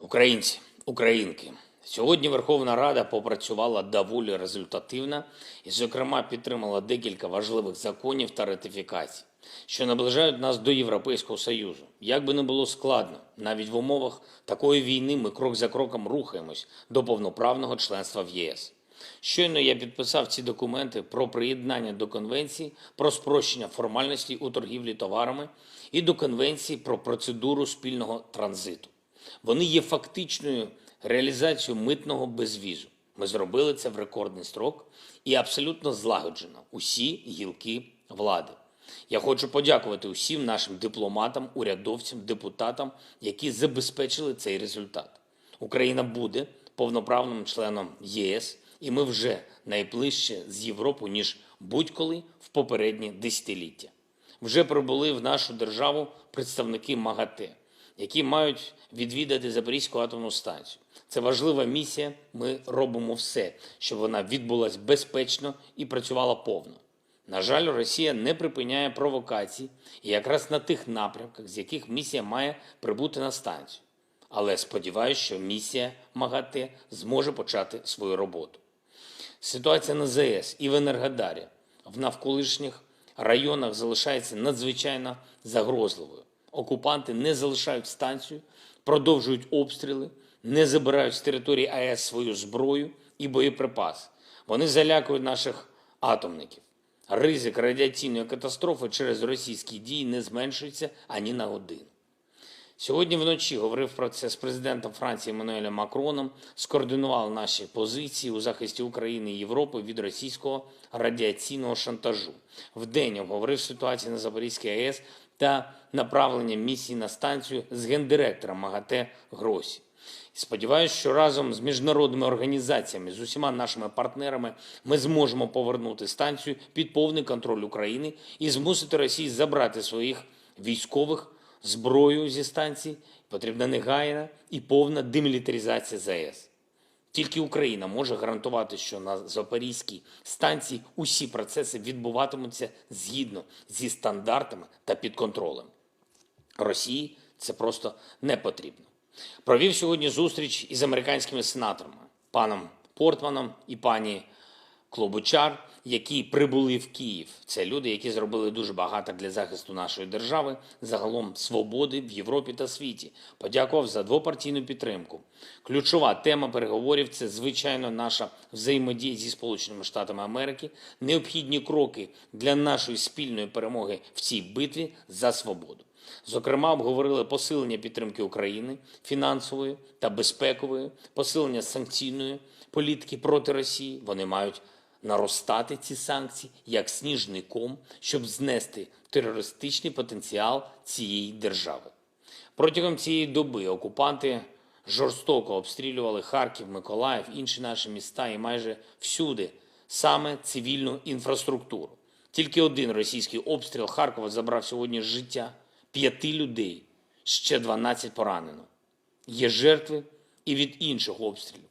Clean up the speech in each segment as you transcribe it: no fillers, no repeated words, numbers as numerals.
Українці, українки, сьогодні Верховна Рада попрацювала доволі результативно і, зокрема, підтримала декілька важливих законів та ратифікацій, що наближають нас до Європейського Союзу. Як би не було складно, навіть в умовах такої війни ми крок за кроком рухаємось до повноправного членства в ЄС. Щойно я підписав ці документи про приєднання до Конвенції про спрощення формальностей у торгівлі товарами і до Конвенції про процедуру спільного транзиту. Вони є фактичною реалізацією митного безвізу. Ми зробили це в рекордний строк і абсолютно злагоджено усі гілки влади. Я хочу подякувати усім нашим дипломатам, урядовцям, депутатам, які забезпечили цей результат. Україна буде повноправним членом ЄС, і ми вже найближче з Європою, ніж будь-коли в попередні десятиліття. Вже прибули в нашу державу представники МАГАТЕ, які мають відвідати Запорізьку атомну станцію. Це важлива місія, ми робимо все, щоб вона відбулась безпечно і працювала повно. На жаль, Росія не припиняє провокацій і якраз на тих напрямках, з яких місія має прибути на станцію. Але сподіваюся, що місія МАГАТЕ зможе почати свою роботу. Ситуація на ЗАЕС і в Енергодарі в навколишніх районах залишається надзвичайно загрозливою. Окупанти не залишають станцію, продовжують обстріли, не забирають з території АЕС свою зброю і боєприпаси. Вони залякують наших атомників. Ризик радіаційної катастрофи через російські дії не зменшується ані на годину. Сьогодні вночі говорив про це з президентом Франції Еммануелем Макроном, скоординував наші позиції у захисті України і Європи від російського радіаційного шантажу. Вдень обговорив ситуацію на Запорізькій АЕС та направлення місії на станцію з гендиректором МАГАТЕ Гросі. Сподіваюся, що разом з міжнародними організаціями, з усіма нашими партнерами ми зможемо повернути станцію під повний контроль України і змусити Росію забрати своїх військових, зброю зі станції. Потрібна негайна і повна демілітаризація ЗАЕС. Тільки Україна може гарантувати, що на Запорізькій станції усі процеси відбуватимуться згідно зі стандартами та під контролем. Росії це просто не потрібно. Провів сьогодні зустріч із американськими сенаторами, паном Портманом і пані Клобучар, які прибули в Київ. Це люди, які зробили дуже багато для захисту нашої держави, загалом свободи в Європі та світі. Подякував за двопартійну підтримку. Ключова тема переговорів – це, звичайно, наша взаємодія зі Сполученими Штатами Америки, необхідні кроки для нашої спільної перемоги в цій битві за свободу. Зокрема, обговорили посилення підтримки України, фінансової та безпекової, посилення санкційної політики проти Росії. Вони мають наростати, ці санкції, як сніжний ком, щоб знести терористичний потенціал цієї держави. Протягом цієї доби окупанти жорстоко обстрілювали Харків, Миколаїв, інші наші міста і майже всюди саме цивільну інфраструктуру. Тільки один російський обстріл Харкова забрав сьогодні життя 5 людей, ще 12 поранено. Є жертви і від інших обстрілів.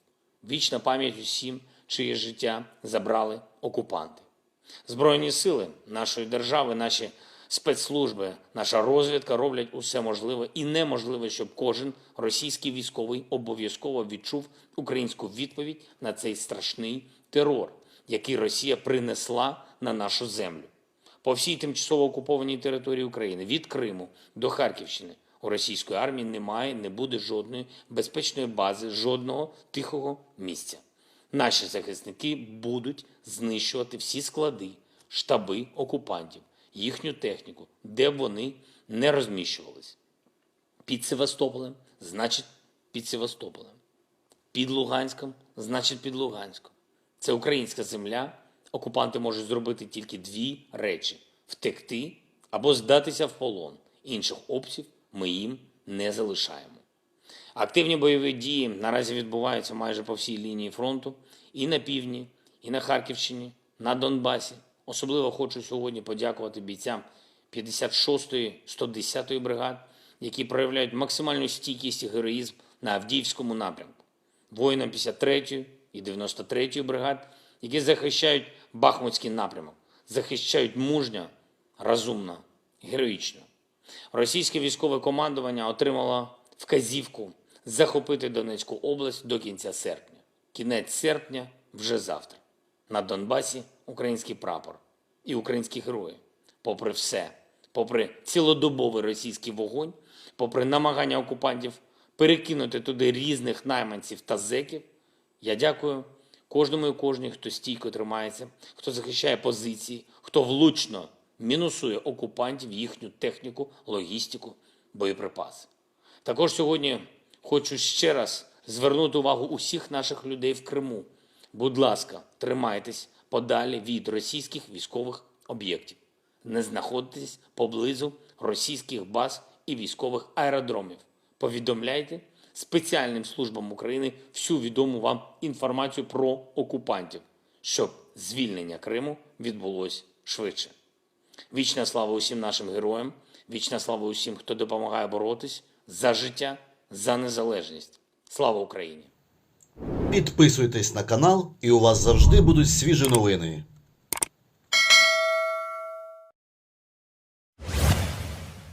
Вічна пам'ять усім, чиє життя забрали окупанти. Збройні сили нашої держави, наші спецслужби, наша розвідка роблять усе можливе і неможливе, щоб кожен російський військовий обов'язково відчув українську відповідь на цей страшний терор, який Росія принесла на нашу землю. По всій тимчасово окупованій території України, від Криму до Харківщини, у російської армії немає, не буде жодної безпечної бази, жодного тихого місця. Наші захисники будуть знищувати всі склади, штаби окупантів, їхню техніку, де б вони не розміщувались. Під Севастополем – значить під Севастополем. Під Луганськом – значить під Луганськом. Це українська земля. Окупанти можуть зробити тільки 2 речі – втекти або здатися в полон. Інших опцій ми їм не залишаємо. Активні бойові дії наразі відбуваються майже по всій лінії фронту і на півдні, і на Харківщині, на Донбасі. Особливо хочу сьогодні подякувати бійцям 56-ї, 110-ї бригад, які проявляють максимальну стійкість і героїзм на Авдіївському напрямку. Воїнам 53-ї і 93-ї бригад, які захищають Бахмутський напрямок, захищають мужньо, розумно, героїчно. Російське військове командування отримало вказівку захопити Донецьку область до кінця серпня. Кінець серпня вже завтра. На Донбасі український прапор і українські герої. Попри все, попри цілодобовий російський вогонь, попри намагання окупантів перекинути туди різних найманців та зеків, я дякую кожному і кожній, хто стійко тримається, хто захищає позиції, хто влучно мінусує окупантів, їхню техніку, логістику, боєприпаси. Також сьогодні хочу ще раз звернути увагу усіх наших людей в Криму. Будь ласка, тримайтесь подалі від російських військових об'єктів. Не знаходьтесь поблизу російських баз і військових аеродромів. Повідомляйте спеціальним службам України всю відому вам інформацію про окупантів, щоб звільнення Криму відбулось швидше. Вічна слава усім нашим героям, вічна слава усім, хто допомагає боротись за життя, за незалежність. Слава Україні! Підписуйтесь на канал, і у вас завжди будуть свіжі новини.